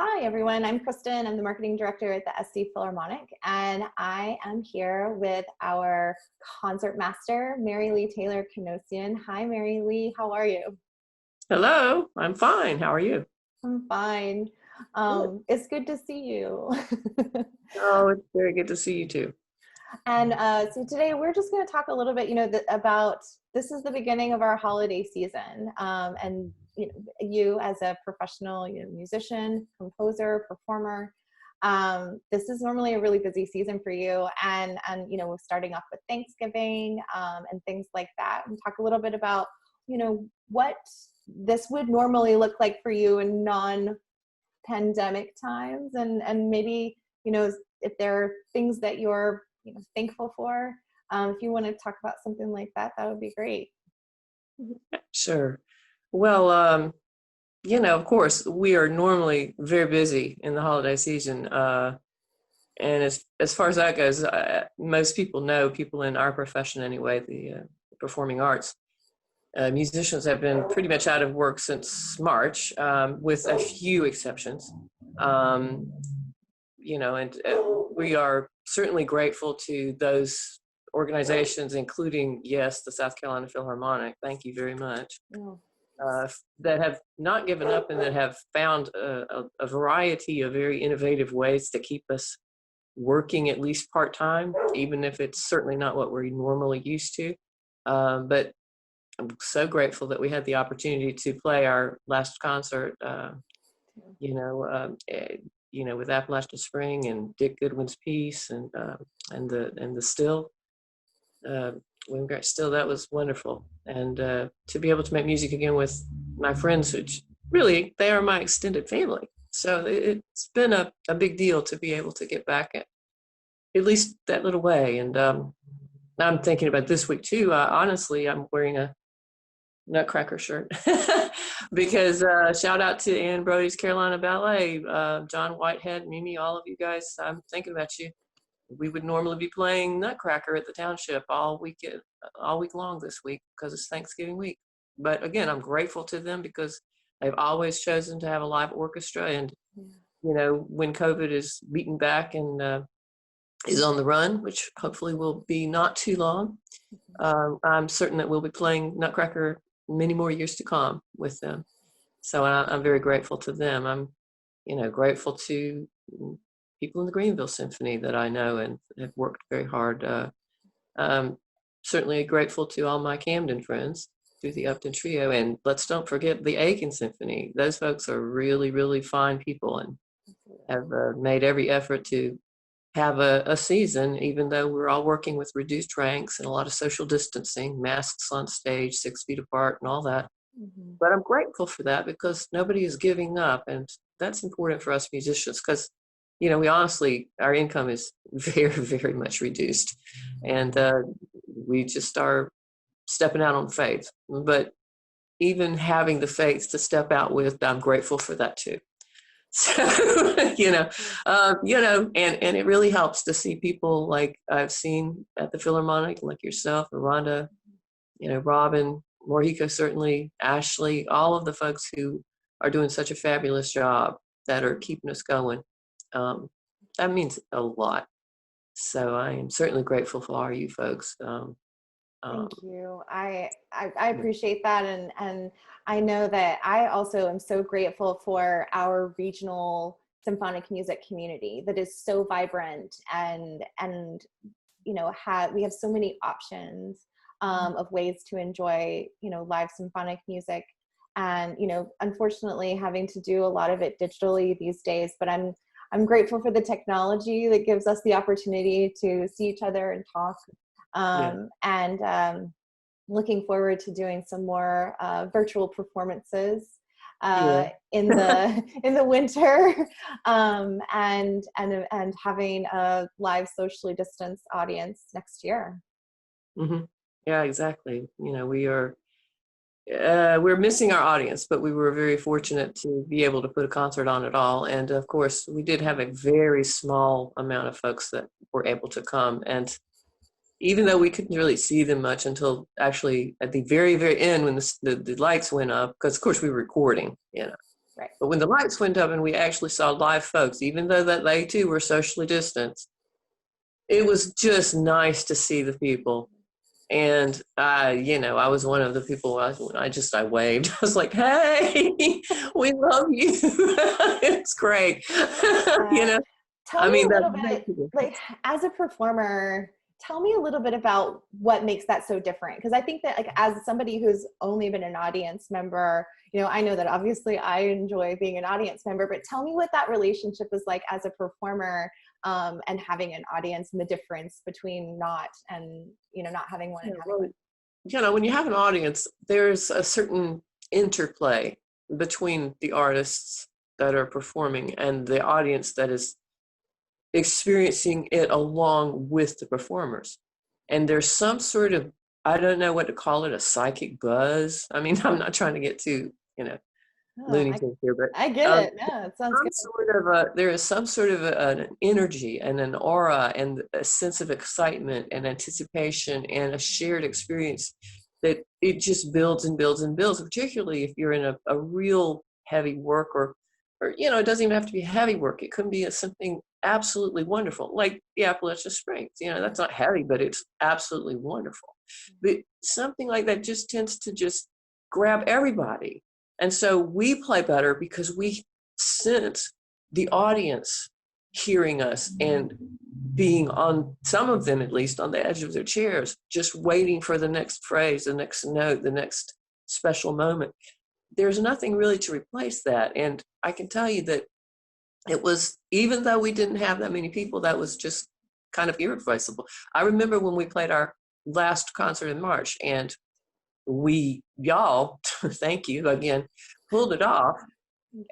Hi, everyone. I'm Kristen. I'm the marketing director at the SC Philharmonic, and I am here with our concertmaster, Mary Lee Taylor Kinosian. Hi, Mary Lee. How are you? Hello, I'm fine. How are you? I'm fine. Good. It's good to see you. Oh, it's very good to see you too. And so today we're just going to talk a little bit, about this is the beginning of our holiday season, and you as a professional, musician, composer, performer. This is normally a really busy season for you, and we're starting off with Thanksgiving and things like that, and talk a little bit about what this would normally look like for you in non-pandemic times, and maybe if there are things that you're thankful for. If you want to talk about something like that, that would be great. Sure. Well, of course, we are normally very busy in the holiday season. And as far as that goes, most people know, people in our profession anyway, the performing arts, musicians have been pretty much out of work since March, with a few exceptions. And we are certainly grateful to those organizations, including, yes, the South Carolina Philharmonic. Thank you very much. Oh. That have not given up and that have found a variety of very innovative ways to keep us working at least part-time, even if it's certainly not what we're normally used to. But I'm so grateful that we had the opportunity to play our last concert, with Appalachian Spring and Dick Goodwin's piece and the Still. Still, that was wonderful. And to be able to make music again with my friends, which really, they are my extended family. So it's been a big deal to be able to get back at least that little way. And I'm thinking about this week too. Honestly, I'm wearing a Nutcracker shirt because shout out to Ann Brody's Carolina Ballet, John Whitehead, Mimi, all of you guys. I'm thinking about you. We would normally be playing Nutcracker at the township all week long this week because it's Thanksgiving week. But again, I'm grateful to them because they've always chosen to have a live orchestra. And when COVID is beaten back and is on the run, which hopefully will be not too long, I'm certain that we'll be playing Nutcracker many more years to come with them. So I'm very grateful to them. I'm, grateful to people in the Greenville Symphony that I know and have worked very hard. Certainly grateful to all my Camden friends through the Upton Trio. And let's don't forget the Aiken Symphony. Those folks are really, really fine people and have made every effort to have a season, even though we're all working with reduced ranks and a lot of social distancing, masks on stage, 6 feet apart and all that. Mm-hmm. But I'm grateful for that because nobody is giving up. And that's important for us musicians because, we honestly, our income is very, very much reduced. And we just are stepping out on faith. But even having the faith to step out with, I'm grateful for that too. So, and it really helps to see people like I've seen at the Philharmonic, like yourself, Rhonda, Robin, Morihiko, certainly, Ashley, all of the folks who are doing such a fabulous job that are keeping us going. That means a lot. So I am certainly grateful for all you folks. Thank you. I appreciate that. And I know that I also am so grateful for our regional symphonic music community that is so vibrant and we have so many options of ways to enjoy, live symphonic music. And, unfortunately having to do a lot of it digitally these days, but I'm grateful for the technology that gives us the opportunity to see each other and talk. And looking forward to doing some more virtual performances in the winter, and having a live socially distanced audience next year. Mm-hmm. Yeah, exactly. We're missing our audience, but we were very fortunate to be able to put a concert on at all. And of course, we did have a very small amount of folks that were able to come. And even though we couldn't really see them much until actually at the very, very end when the lights went up, because of course we were recording, Right. But when the lights went up and we actually saw live folks, even though that they too were socially distanced, it was just nice to see the people. And I was one of the people. I waved. I was like, "Hey, we love you." It's great. Uh, Tell I me mean, a that little makes bit, a difference. like, as a performer, tell me a little bit about what makes that so different. Because I think that, like, as somebody who's only been an audience member, I know that obviously I enjoy being an audience member, but tell me what that relationship is like as a performer, and having an audience, and the difference between not and, not having one Yeah, and having well, one. when you have an audience, there's a certain interplay between the artists that are performing and the audience that is experiencing it along with the performers. And there's some sort of, I don't know what to call it, a psychic buzz. I mean, I'm not trying to get too, Oh, Looney Tunes here, but I get it. Yeah, it sounds good. there is some sort of an energy and an aura and a sense of excitement and anticipation and a shared experience that it just builds and builds and builds, particularly if you're in a real heavy work or it doesn't even have to be heavy work. It could be something absolutely wonderful, like the Appalachian Springs. That's not heavy, but it's absolutely wonderful. But something like that just tends to just grab everybody. And so we play better because we sense the audience hearing us and being, on some of them at least, on the edge of their chairs, just waiting for the next phrase, the next note, the next special moment. There's nothing really to replace that. And I can tell you that it was, even though we didn't have that many people, that was just kind of irreplaceable. I remember when we played our last concert in March, and y'all, thank you again, pulled it off.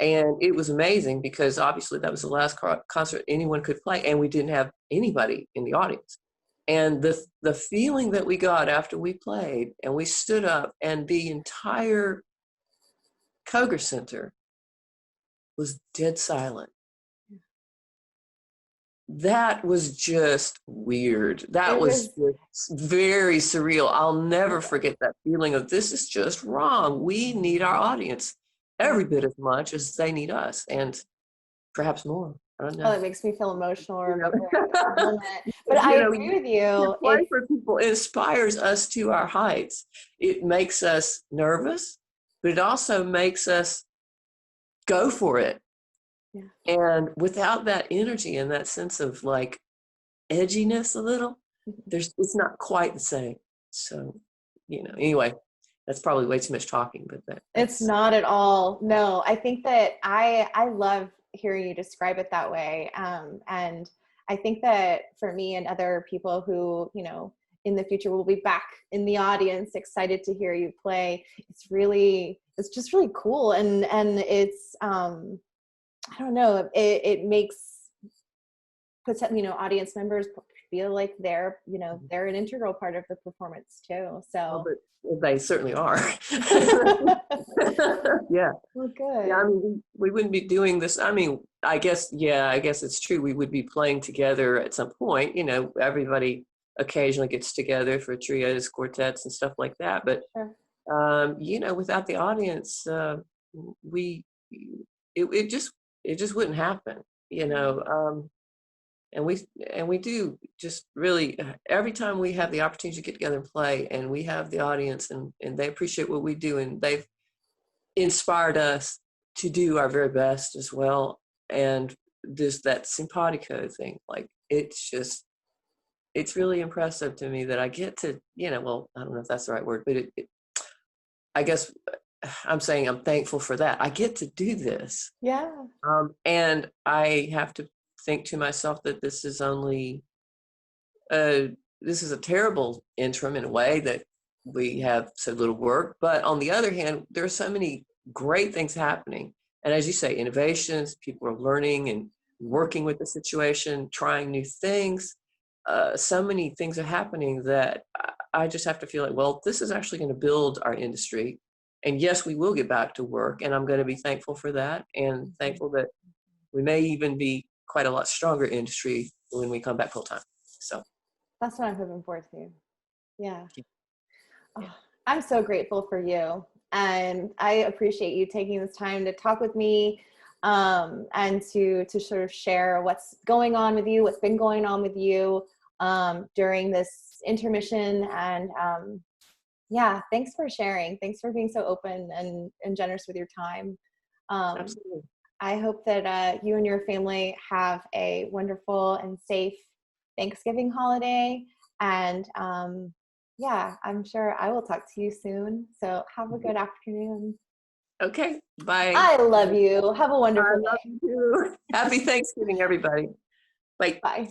And it was amazing because obviously that was the last concert anyone could play, and we didn't have anybody in the audience. And the feeling that we got after we played and we stood up and the entire Koger Center was dead silent. That was just weird. That It was was, just very surreal. I'll never forget that feeling of, this is just wrong. We need our audience every bit as much as they need us, and perhaps more. I don't oh, know. it makes me feel emotional You know, remembering this moment. But I agree with you you. play for people. It inspires us to our heights. It makes us nervous, but it also makes us go for it. Yeah. And without that energy and that sense of like edginess a little, it's not quite the same. So, anyway, that's probably way too much talking, but It's that's not at all. No, I think that I love hearing you describe it that way. And I think that for me and other people who, in the future will be back in the audience, excited to hear you play, it's just really cool. And it's, I don't know, it makes, audience members feel like they're an integral part of the performance too. well, So but they certainly are. Yeah. well, Yeah, I good. mean, we wouldn't be doing this. I mean, I guess it's true. We would be playing together at some point. Everybody occasionally gets together for trios, quartets, and stuff like that. But Sure. without the audience, we it just wouldn't happen. And we do just really, every time we have the opportunity to get together and play, and we have the audience, and they appreciate what we do, and they've inspired us to do our very best as well. And there's that simpatico thing, like it's really impressive to me that I get to, well, I don't know if that's the right word, but I guess I'm saying I'm thankful for that. I get to do this. Yeah. And I have to think to myself that this is a terrible interim in a way, that we have so little work. But on the other hand, there are so many great things happening. And as you say, innovations, people are learning and working with the situation, trying new things. So many things are happening that I just have to feel like, well, this is actually going to build our industry. And yes, we will get back to work. And I'm going to be thankful for that, and thankful that we may even be quite a lot stronger industry when we come back full time. So That's what I'm hoping for too. Yeah. yeah. Oh, I'm so grateful for you. And I appreciate you taking this time to talk with me, and to sort of share what's going on with you, what's been going on with you during this intermission. And yeah, thanks for sharing. Thanks for being so open and generous with your time. Absolutely. I hope that you and your family have a wonderful and safe Thanksgiving holiday. And yeah, I'm sure I will talk to you soon. So have a good afternoon. Okay, bye. I love you. Have a I wonderful love day. you too. Happy Thanksgiving, everybody. Bye. Bye.